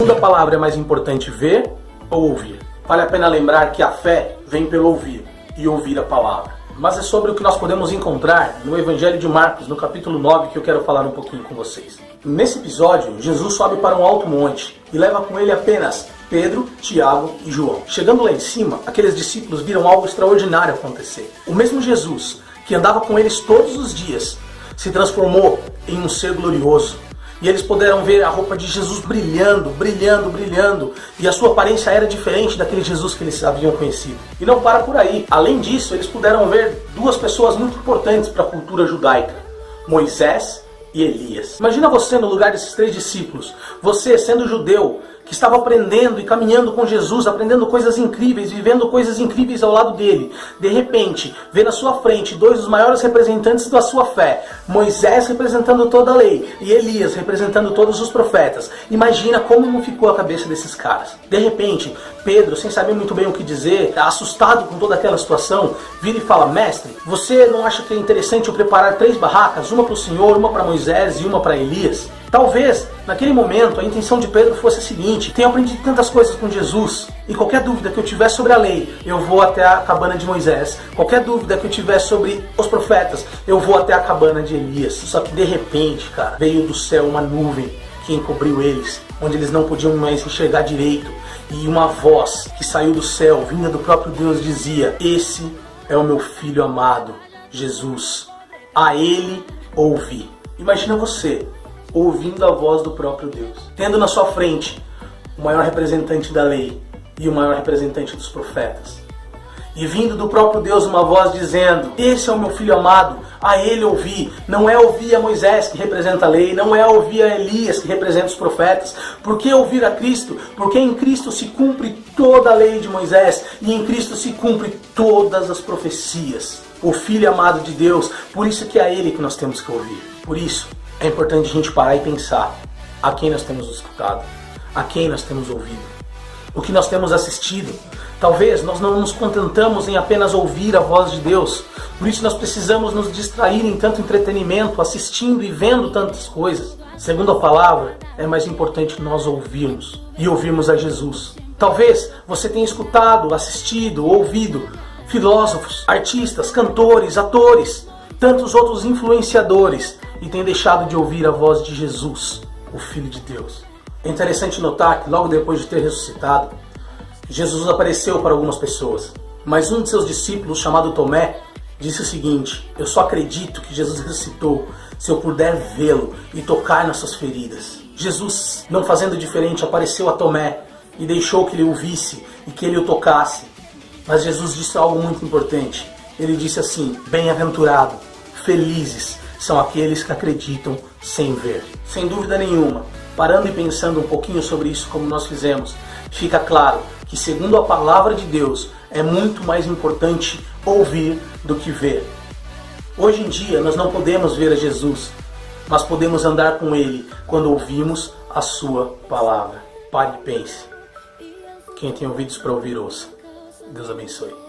Segundo a palavra, é mais importante ver ou ouvir? Vale a pena lembrar que a fé vem pelo ouvir e ouvir a palavra. Mas é sobre o que nós podemos encontrar no Evangelho de Marcos, no capítulo 9, que eu quero falar um pouquinho com vocês. Nesse episódio, Jesus sobe para um alto monte e leva com ele apenas Pedro, Tiago e João. Chegando lá em cima, aqueles discípulos viram algo extraordinário acontecer. O mesmo Jesus, que andava com eles todos os dias, se transformou em um ser glorioso. E eles puderam ver a roupa de Jesus brilhando, brilhando, brilhando. E a sua aparência era diferente daquele Jesus que eles haviam conhecido. E não para por aí. Além disso, eles puderam ver duas pessoas muito importantes para a cultura judaica: Moisés e Elias. Imagina você no lugar desses três discípulos. Você, sendo judeu, que estava aprendendo e caminhando com Jesus, aprendendo coisas incríveis, vivendo coisas incríveis ao lado dele. De repente, vê na sua frente dois dos maiores representantes da sua fé. Moisés representando toda a lei e Elias representando todos os profetas. Imagina como não ficou a cabeça desses caras. De repente, Pedro, sem saber muito bem o que dizer, assustado com toda aquela situação, vira e fala: mestre, você não acha que é interessante eu preparar 3 barracas? Uma para o Senhor, uma para Moisés e uma para Elias? Talvez, naquele momento, a intenção de Pedro fosse a seguinte: tenho aprendido tantas coisas com Jesus, e qualquer dúvida que eu tiver sobre a lei, eu vou até a cabana de Moisés. Qualquer dúvida que eu tiver sobre os profetas, eu vou até a cabana de Elias. Só que de repente, cara, veio do céu uma nuvem que encobriu eles, onde eles não podiam mais enxergar direito. E uma voz que saiu do céu, vinda do próprio Deus, dizia: esse é o meu filho amado, Jesus. A ele ouvi. Imagina você ouvindo a voz do próprio Deus, tendo na sua frente o maior representante da lei e o maior representante dos profetas, e vindo do próprio Deus uma voz dizendo: esse é o meu filho amado, a ele ouvi. Não é ouvir a Moisés, que representa a lei, não é ouvir a Elias, que representa os profetas. Por que ouvir a Cristo? Porque em Cristo se cumpre toda a lei de Moisés, e em Cristo se cumpre todas as profecias. O Filho amado de Deus, por isso que é a ele que nós temos que ouvir. Por isso é importante a gente parar e pensar: a quem nós temos escutado, a quem nós temos ouvido, o que nós temos assistido. Talvez nós não nos contentamos em apenas ouvir a voz de Deus, por isso nós precisamos nos distrair em tanto entretenimento, assistindo e vendo tantas coisas. Segundo a palavra, é mais importante nós ouvirmos e ouvirmos a Jesus. Talvez você tenha escutado, assistido, ouvido filósofos, artistas, cantores, atores, tantos outros influenciadores, e tem deixado de ouvir a voz de Jesus, o Filho de Deus. É interessante notar que logo depois de ter ressuscitado, Jesus apareceu para algumas pessoas, mas um de seus discípulos, chamado Tomé, disse o seguinte: eu só acredito que Jesus ressuscitou se eu puder vê-lo e tocar nas suas feridas. Jesus, não fazendo diferente, apareceu a Tomé e deixou que ele o visse e que ele o tocasse. Mas Jesus disse algo muito importante. Ele disse assim: bem-aventurado, felizes são aqueles que acreditam sem ver. Sem dúvida nenhuma, parando e pensando um pouquinho sobre isso como nós fizemos, fica claro que, segundo a palavra de Deus, é muito mais importante ouvir do que ver. Hoje em dia nós não podemos ver a Jesus, mas podemos andar com Ele quando ouvimos a sua palavra. Pare e pense. Quem tem ouvidos para ouvir, ouça. Deus abençoe.